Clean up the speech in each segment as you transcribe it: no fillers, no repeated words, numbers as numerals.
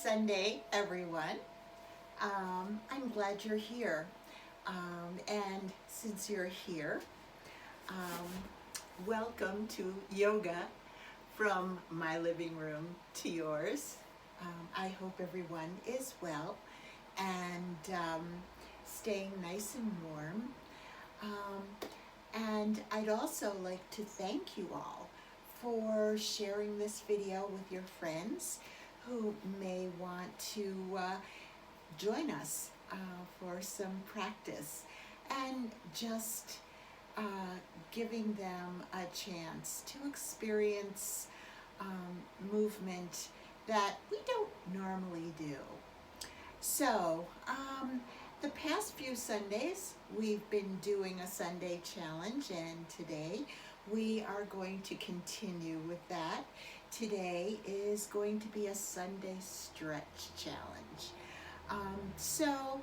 Sunday, everyone. I'm glad you're here. And since you're here, um, welcome to yoga from my living room to yours. I hope everyone is well and staying nice and warm. And I'd also like to thank you all for sharing this video with your friends who may want to join us for some practice and just giving them a chance to experience movement that we don't normally do. So, the past few Sundays, we've been doing a Sunday challenge, and today we are going to continue with that. Today is going to be a Sunday stretch challenge. So,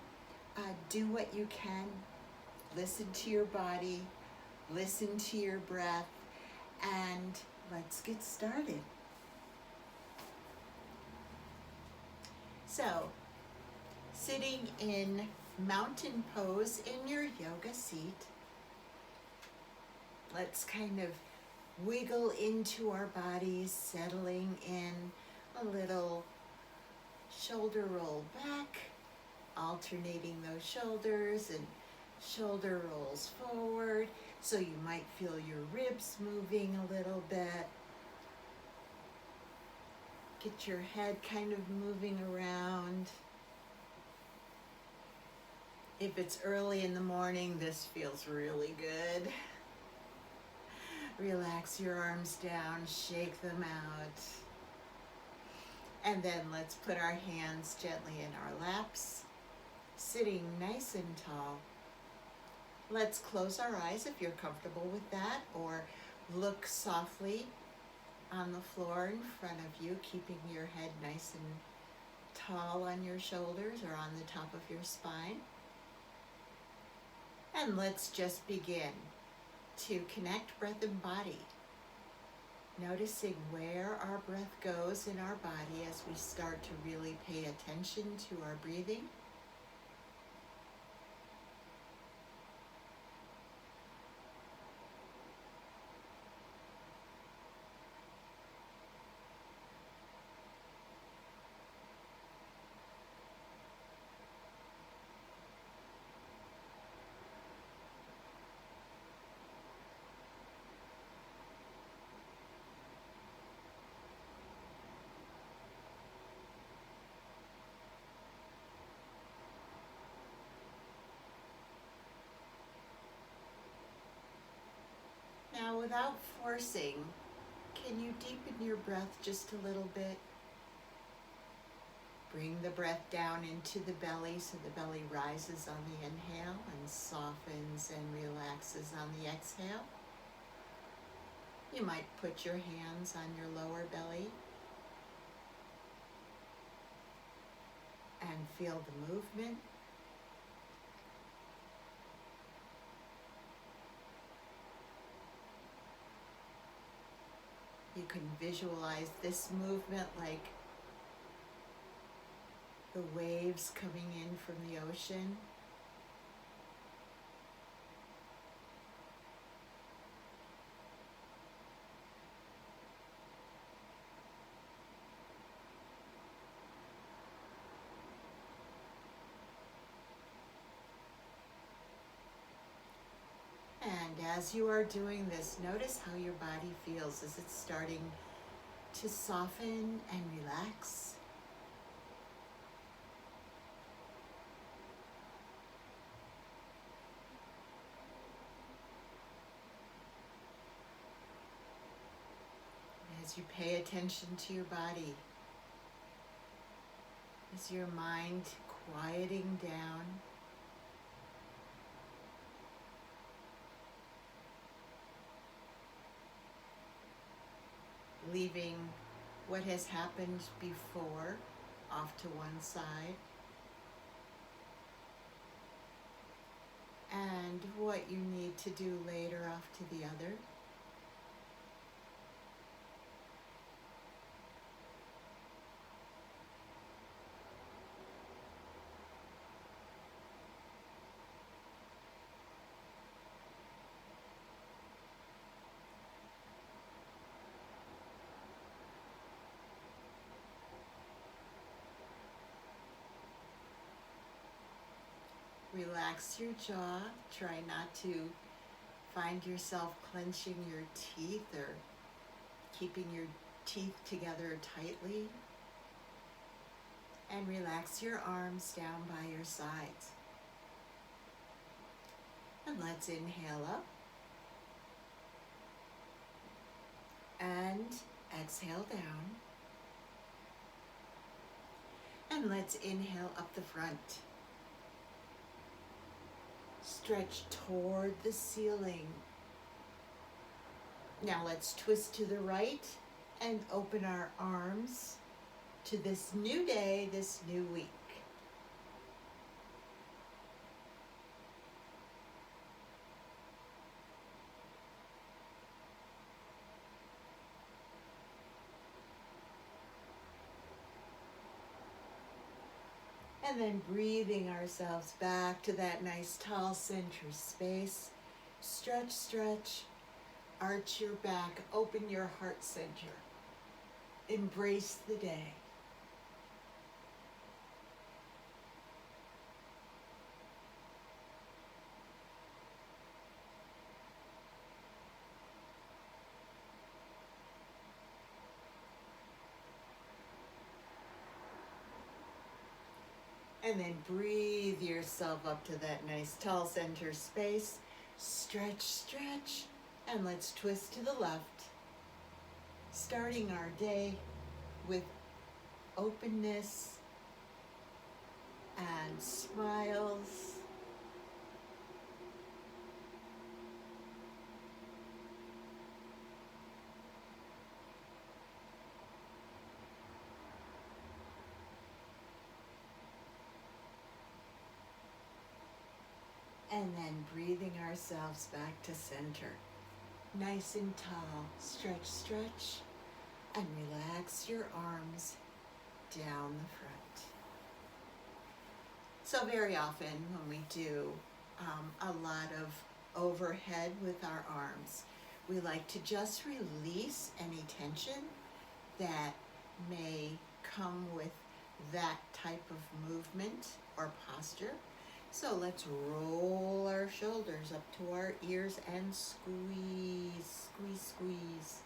do what you can. Listen to your body, listen to your breath, and let's get started. So, sitting in mountain pose in your yoga seat, let's kind of wiggle into our bodies, settling in a little shoulder roll back, alternating those shoulders and shoulder rolls forward. So you might feel your ribs moving a little bit. Get your head kind of moving around. If it's early in the morning, this feels really good. Relax your arms down, shake them out. And then let's put our hands gently in our laps, sitting nice and tall. Let's close our eyes if you're comfortable with that, or look softly on the floor in front of you, keeping your head nice and tall on your shoulders or on the top of your spine. And let's just begin to connect breath and body, noticing where our breath goes in our body as we start to really pay attention to our breathing. Now, without forcing, can you deepen your breath just a little bit? Bring the breath down into the belly so the belly rises on the inhale and softens and relaxes on the exhale. You might put your hands on your lower belly and feel the movement. You can visualize this movement like the waves coming in from the ocean. And as you are doing this, notice how your body feels as it's starting to soften and relax. As you pay attention to your body, is your mind quieting down? Leaving what has happened before off to one side, and what you need to do later off to the other. Relax your jaw. Try not to find yourself clenching your teeth or keeping your teeth together tightly. And relax your arms down by your sides. And let's inhale up. And exhale down. And let's inhale up the front. Stretch toward the ceiling. Now let's twist to the right and open our arms to this new day, this new week. And then breathing ourselves back to that nice tall center space. Stretch, stretch, arch your back, open your heart center. Embrace the day. And then breathe yourself up to that nice tall center space. Stretch, stretch, and let's twist to the left. Starting our day with openness and smiles. And then breathing ourselves back to center. Nice and tall. Stretch, stretch, and relax your arms down the front. So very often when we do a lot of overhead with our arms, we like to just release any tension that may come with that type of movement or posture. So let's roll our shoulders up to our ears and squeeze, squeeze, squeeze.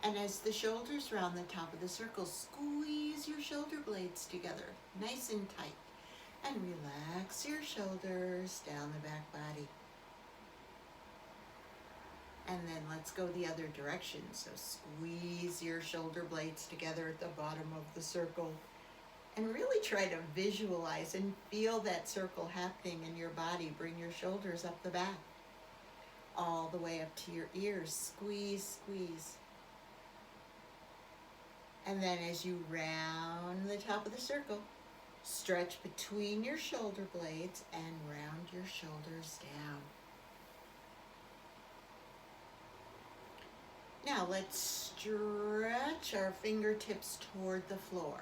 And as the shoulders round the top of the circle, squeeze your shoulder blades together, nice and tight. And relax your shoulders down the back body. And then let's go the other direction. So squeeze your shoulder blades together at the bottom of the circle. And really try to visualize and feel that circle happening in your body. Bring your shoulders up the back, all the way up to your ears. Squeeze, squeeze. And then as you round the top of the circle, stretch between your shoulder blades and round your shoulders down. Now let's stretch our fingertips toward the floor.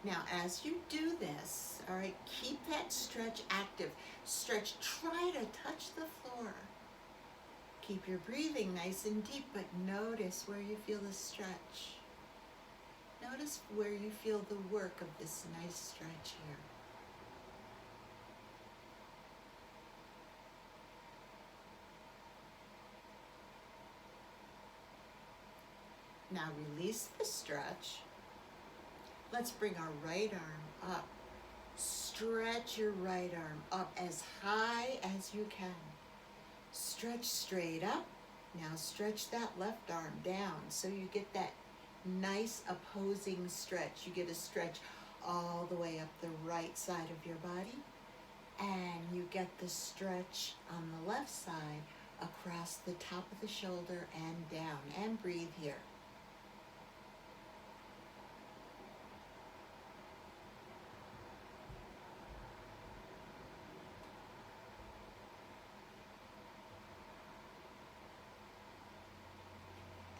Now, as you do this, all right, keep that stretch active. Stretch, try to touch the floor. Keep your breathing nice and deep, but notice where you feel the stretch. Notice where you feel the work of this nice stretch here. Now release the stretch. Let's bring our right arm up. Stretch your right arm up as high as you can. Stretch straight up. Now stretch that left arm down so you get that nice opposing stretch. You get a stretch all the way up the right side of your body. And you get the stretch on the left side across the top of the shoulder and down. And breathe here.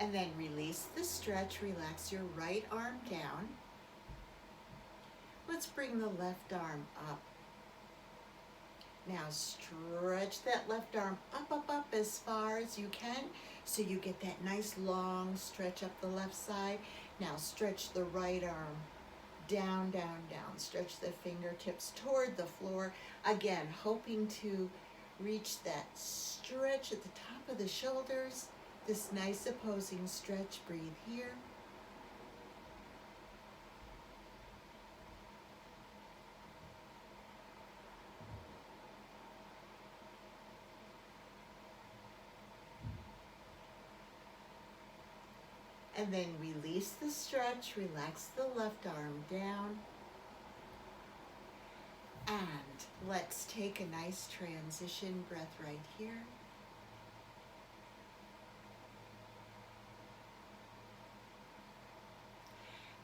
And then release the stretch, relax your right arm down. Let's bring the left arm up. Now stretch that left arm up, up, up as far as you can so you get that nice long stretch up the left side. Now stretch the right arm down, down, down. Stretch the fingertips toward the floor. Again, hoping to reach that stretch at the top of the shoulders. This nice opposing stretch. Breathe here. And then release the stretch, relax the left arm down. And let's take a nice transition breath right here.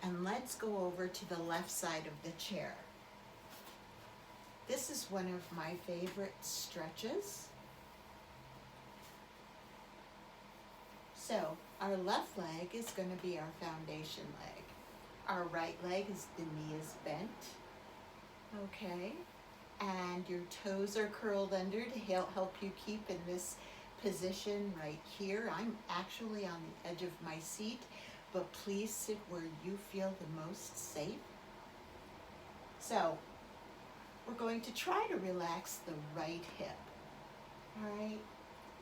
And let's go over to the left side of the chair. This is one of my favorite stretches. So our left leg is going to be our foundation leg. Our right leg is, the knee is bent. Okay. And your toes are curled under to help you keep in this position right here. I'm actually on the edge of my seat, but please sit where you feel the most safe. So we're going to try to relax the right hip. All right.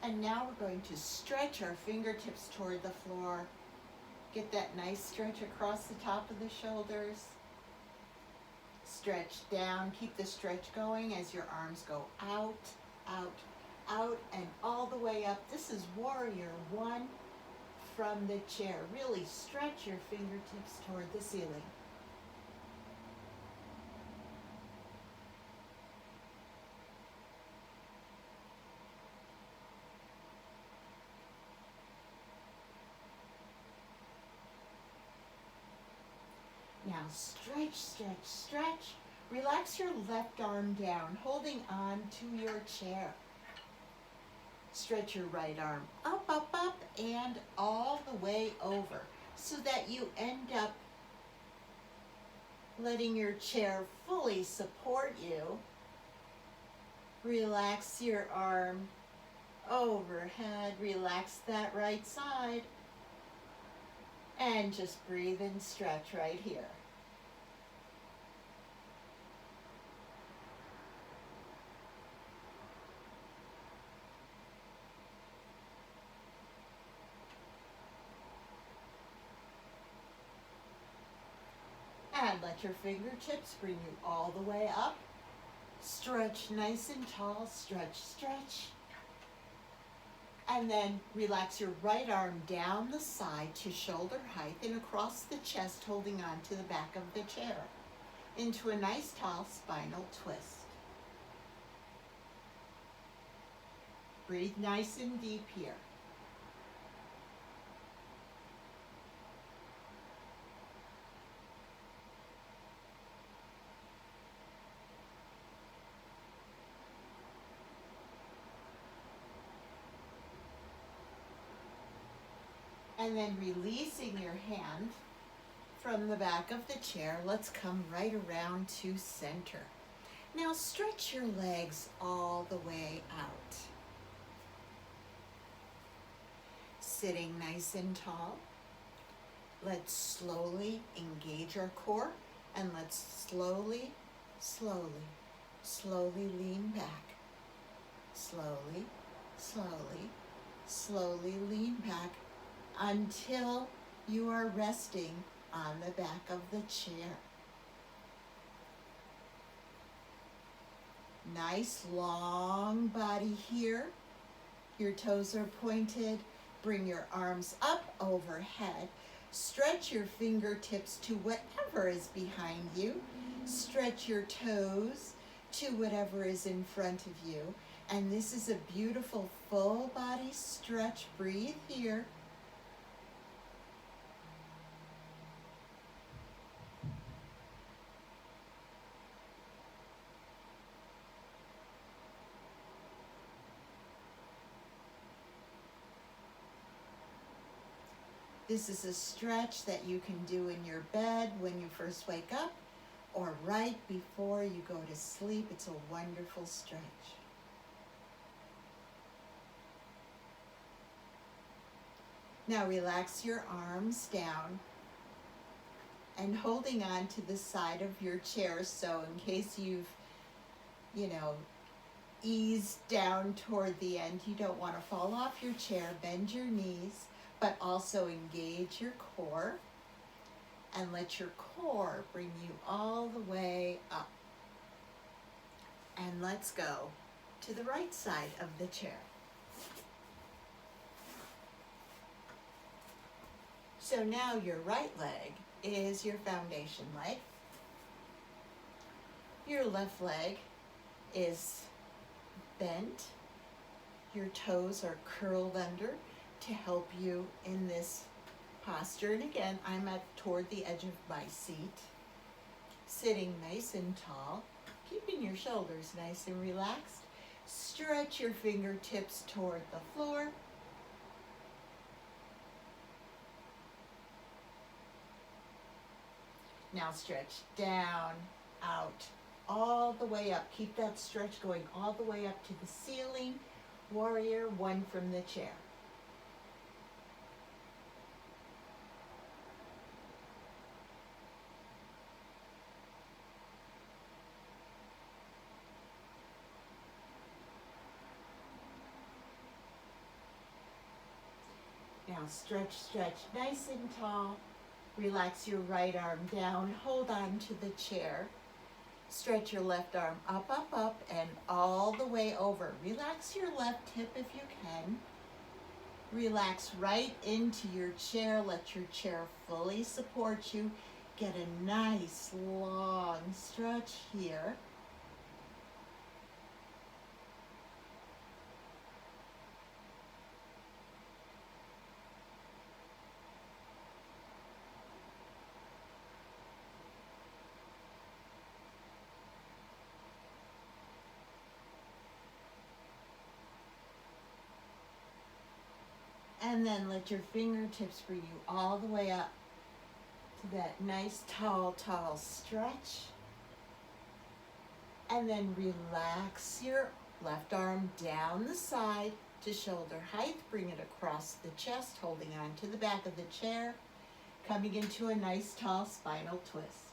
And now we're going to stretch our fingertips toward the floor. Get that nice stretch across the top of the shoulders. Stretch down. Keep the stretch going as your arms go out, out, out, and all the way up. This is Warrior One from the chair. Really stretch your fingertips toward the ceiling. Now stretch, stretch, stretch. Relax your left arm down, holding on to your chair. Stretch your right arm up, up, up, and all the way over so that you end up letting your chair fully support you. Relax your arm overhead. Relax that right side. And just breathe and stretch right here. And let your fingertips bring you all the way up. Stretch nice and tall. Stretch, stretch. And then relax your right arm down the side to shoulder height and across the chest, holding on to the back of the chair into a nice tall spinal twist. Breathe nice and deep here. And then releasing your hand from the back of the chair, let's come right around to center. Now stretch your legs all the way out. Sitting nice and tall. Let's slowly engage our core and let's slowly, slowly, slowly lean back. Slowly, slowly, slowly lean back until you are resting on the back of the chair. Nice long body here. Your toes are pointed. Bring your arms up overhead. Stretch your fingertips to whatever is behind you. Stretch your toes to whatever is in front of you. And this is a beautiful full body stretch. Breathe here. This is a stretch that you can do in your bed when you first wake up or right before you go to sleep. It's a wonderful stretch. Now relax your arms down and holding on to the side of your chair, so in case you've, eased down toward the end, you don't want to fall off your chair. Bend your knees, but also engage your core and let your core bring you all the way up. And let's go to the right side of the chair. So now your right leg is your foundation leg. Your left leg is bent. Your toes are curled under to help you in this posture. And again, I'm toward the edge of my seat, sitting nice and tall, keeping your shoulders nice and relaxed. Stretch your fingertips toward the floor. Now stretch down, out, all the way up. Keep that stretch going all the way up to the ceiling. Warrior one from the chair. Now stretch, stretch, nice and tall. Relax your right arm down. Hold on to the chair. Stretch your left arm up, up, up, and all the way over. Relax your left hip if you can. Relax right into your chair. Let your chair fully support you. Get a nice long stretch here. And then let your fingertips bring you all the way up to that nice tall, tall stretch. And then relax your left arm down the side to shoulder height. Bring it across the chest, holding on to the back of the chair, coming into a nice tall spinal twist.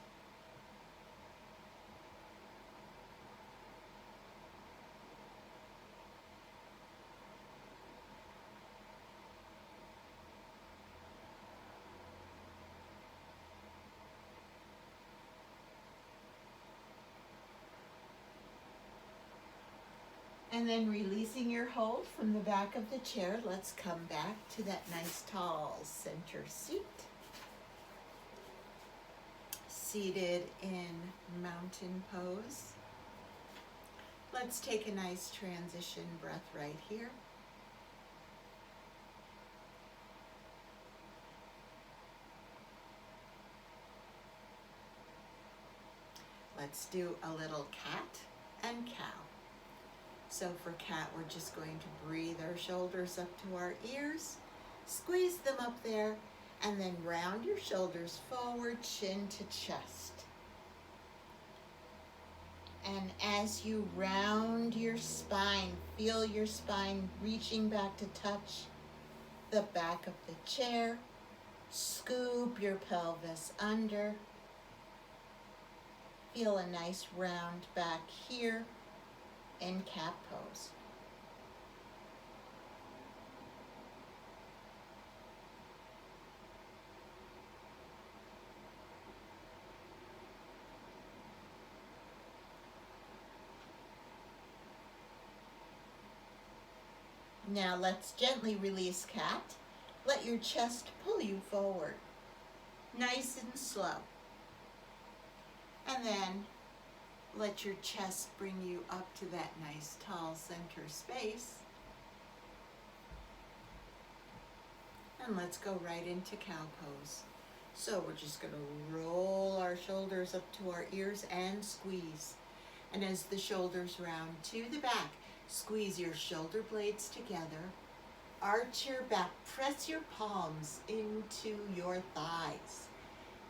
And then releasing your hold from the back of the chair, let's come back to that nice tall center seat. Seated in mountain pose. Let's take a nice transition breath right here. Let's do a little cat and cow. So for cat, we're just going to breathe our shoulders up to our ears, squeeze them up there, and then round your shoulders forward, chin to chest. And as you round your spine, feel your spine reaching back to touch the back of the chair. Scoop your pelvis under. Feel a nice round back here in cat pose. Now let's gently release cat. Let your chest pull you forward, nice and slow. And then let your chest bring you up to that nice tall center space. And let's go right into cow pose. So we're just going to roll our shoulders up to our ears and squeeze. And as the shoulders round to the back, squeeze your shoulder blades together. Arch your back, press your palms into your thighs.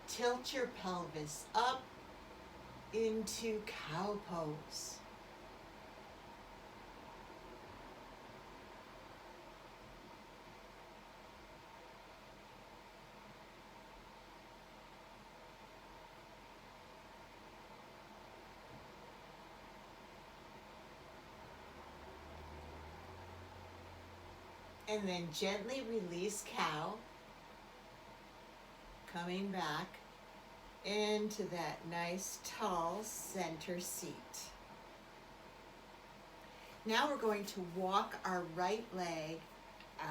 Tilt your pelvis up into cow pose. And then gently release cow, coming back into that nice tall center seat. Now we're going to walk our right leg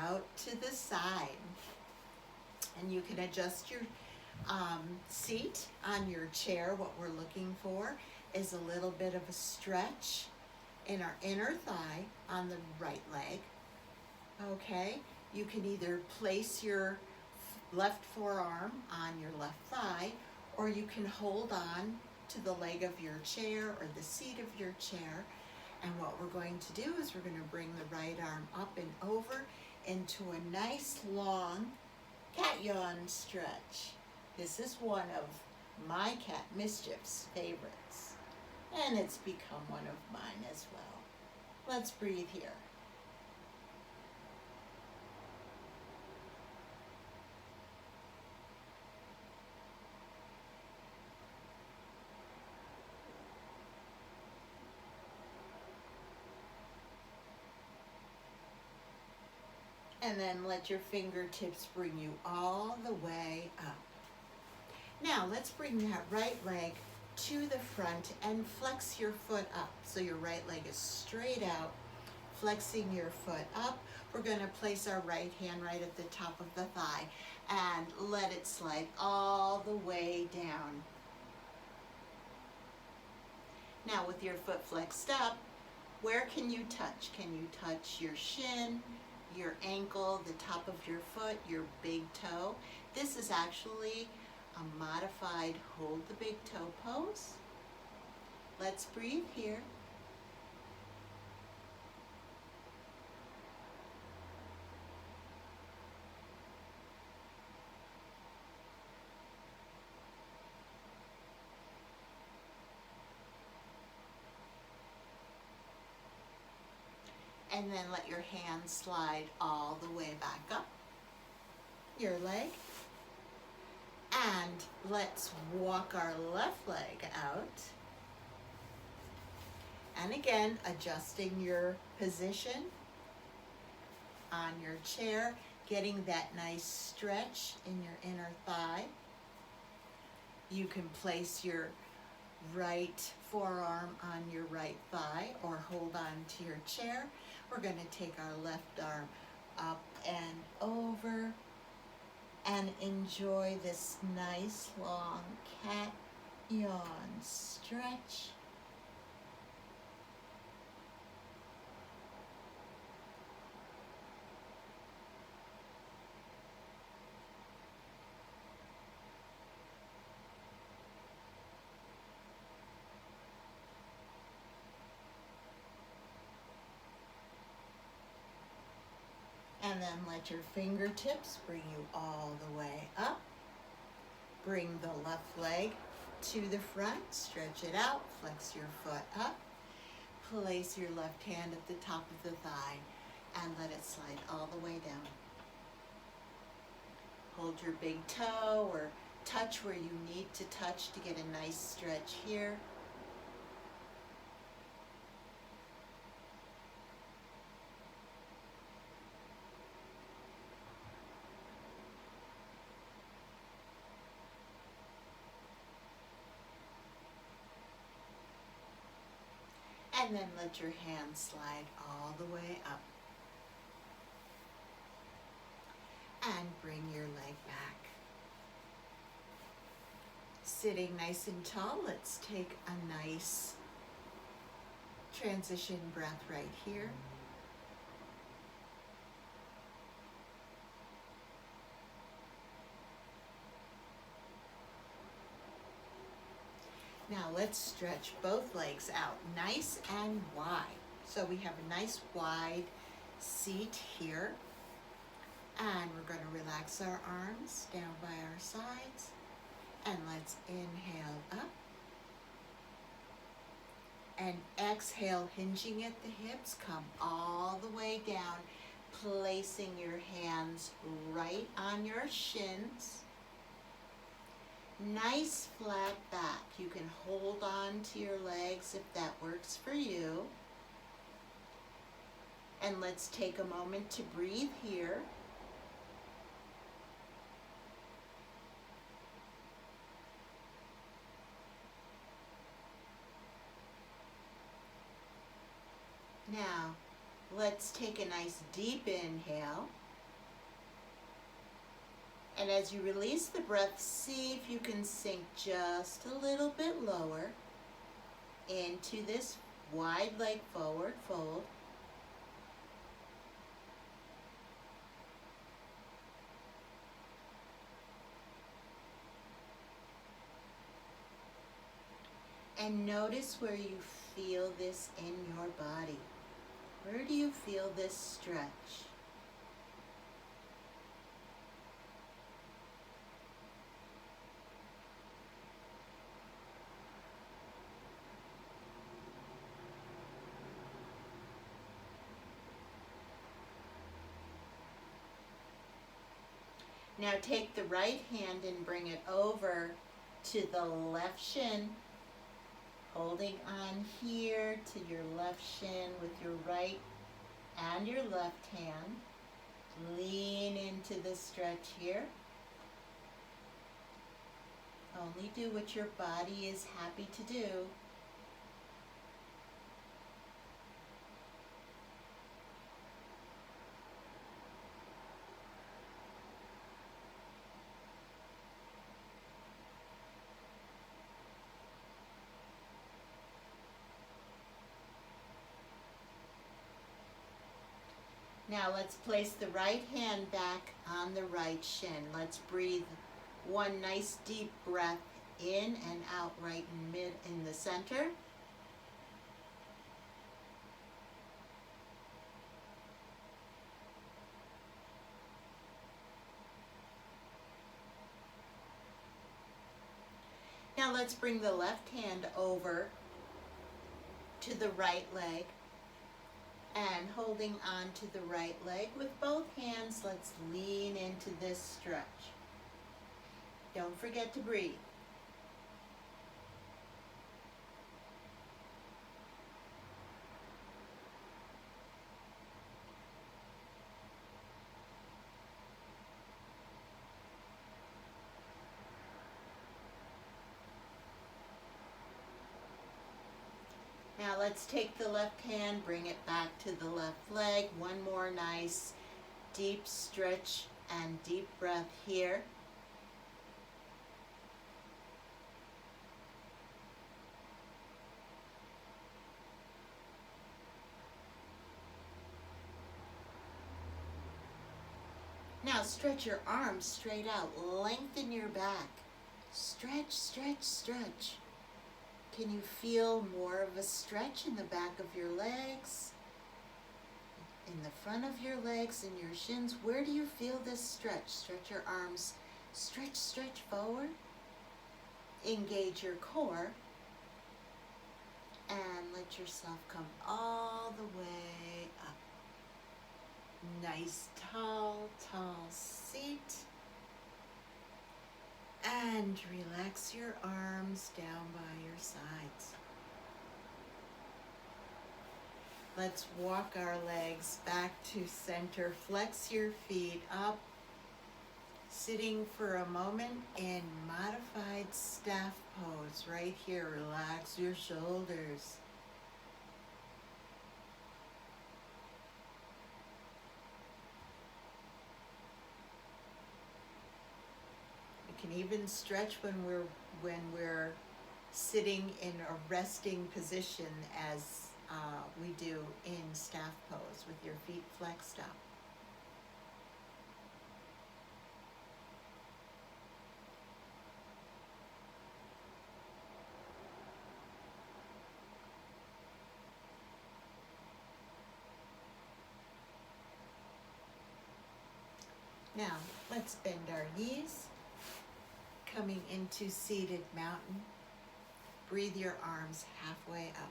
out to the side. And you can adjust your seat on your chair. What we're looking for is a little bit of a stretch in our inner thigh on the right leg. Okay, you can either place your left forearm on your left thigh, or you can hold on to the leg of your chair or the seat of your chair. And what we're going to do is we're going to bring the right arm up and over into a nice long cat yawn stretch. This is one of my cat Mischief's favorites, and it's become one of mine as well. Let's breathe here. And then let your fingertips bring you all the way up. Now let's bring that right leg to the front and flex your foot up. So your right leg is straight out, flexing your foot up. We're going to place our right hand right at the top of the thigh and let it slide all the way down. Now with your foot flexed up, where can you touch? Can you touch your shin, your ankle, the top of your foot, your big toe? This is actually a modified hold the big toe pose. Let's breathe here. And then let your hands slide all the way back up your leg. And let's walk our left leg out. And again, adjusting your position on your chair, getting that nice stretch in your inner thigh. You can place your right forearm on your right thigh or hold on to your chair. We're going to take our left arm up and over and enjoy this nice long cat yawn stretch. And then let your fingertips bring you all the way up. Bring the left leg to the front, stretch it out, flex your foot up. Place your left hand at the top of the thigh and let it slide all the way down. Hold your big toe or touch where you need to touch to get a nice stretch here. And then let your hands slide all the way up. And bring your leg back. Sitting nice and tall, let's take a nice transition breath right here. Now let's stretch both legs out nice and wide. So we have a nice wide seat here. And we're going to relax our arms down by our sides. And let's inhale up. And exhale, hinging at the hips. Come all the way down, placing your hands right on your shins. Nice flat back. You can hold on to your legs if that works for you. And let's take a moment to breathe here. Now, let's take a nice deep inhale. And as you release the breath, see if you can sink just a little bit lower into this wide leg forward fold. And notice where you feel this in your body. Where do you feel this stretch? Now take the right hand and bring it over to the left shin, holding on here to your left shin with your right and your left hand. Lean into the stretch here. Only do what your body is happy to do. Now let's place the right hand back on the right shin. Let's breathe one nice deep breath in and out right in the center. Now let's bring the left hand over to the right leg. And holding on to the right leg with both hands, let's lean into this stretch. Don't forget to breathe. Now let's take the left hand, bring it back to the left leg. One more nice deep stretch and deep breath here. Now stretch your arms straight out, lengthen your back. Stretch, stretch, stretch. Can you feel more of a stretch in the back of your legs? In the front of your legs and your shins? Where do you feel this stretch? Stretch your arms. Stretch, stretch forward. Engage your core. And let yourself come all the way up. Nice, tall, tall seat. And relax your arms down by your sides. Let's walk our legs back to center. Flex your feet up. Sitting for a moment in modified staff pose. Right here, relax your shoulders. Can even stretch when we're sitting in a resting position as we do in staff pose with your feet flexed up. Now let's bend our knees. Coming into seated mountain, breathe your arms halfway up.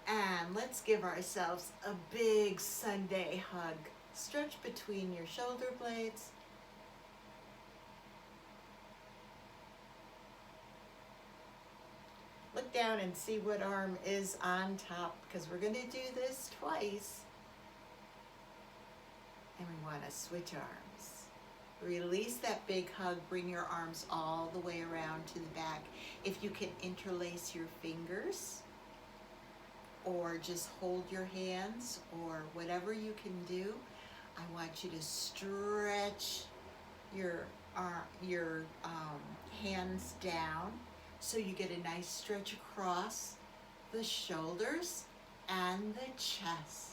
And let's give ourselves a big Sunday hug. Stretch between your shoulder blades. Look down and see what arm is on top, because we're going to do this twice. And we want to switch arms. Release that big hug, bring your arms all the way around to the back. If you can interlace your fingers, or just hold your hands, or whatever you can do, I want you to stretch your hands down so you get a nice stretch across the shoulders and the chest.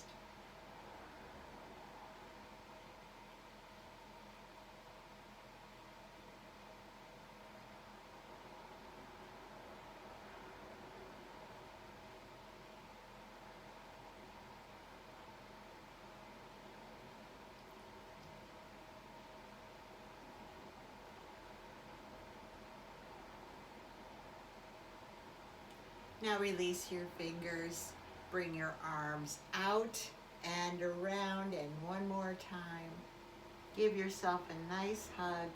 Now release your fingers, bring your arms out and around, and one more time. Give yourself a nice hug.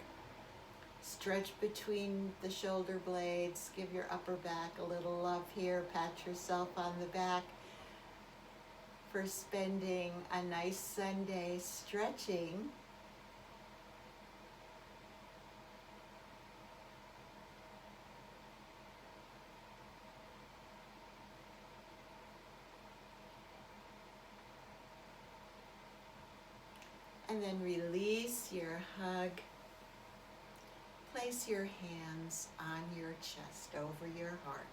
Stretch between the shoulder blades. Give your upper back a little love here. Pat yourself on the back for spending a nice Sunday stretching. And then release your hug. Place your hands on your chest, over your heart.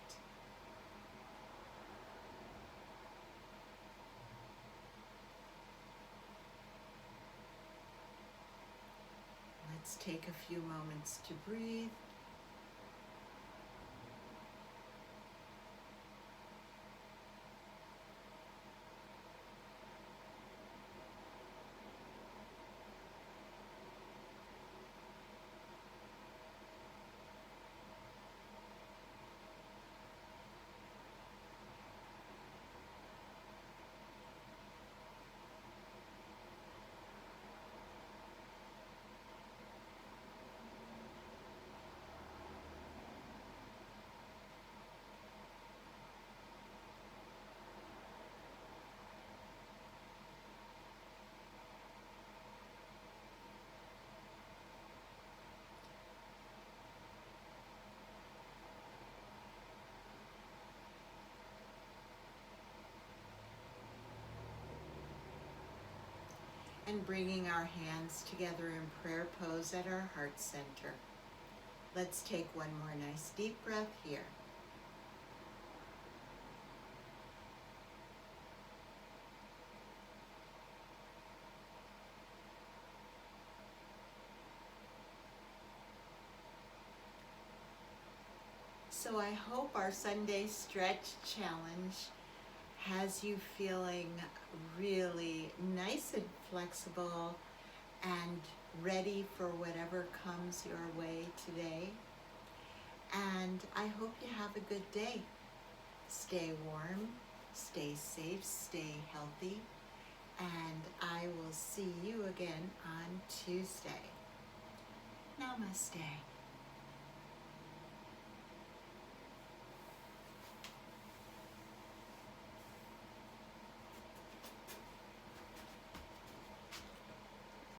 Let's take a few moments to breathe. And bringing our hands together in prayer pose at our heart center. Let's take one more nice deep breath here. So I hope our Sunday stretch challenge has you feeling really nice and flexible and ready for whatever comes your way today. And I hope you have a good day. Stay warm, stay safe, stay healthy, and I will see you again on Tuesday. Namaste.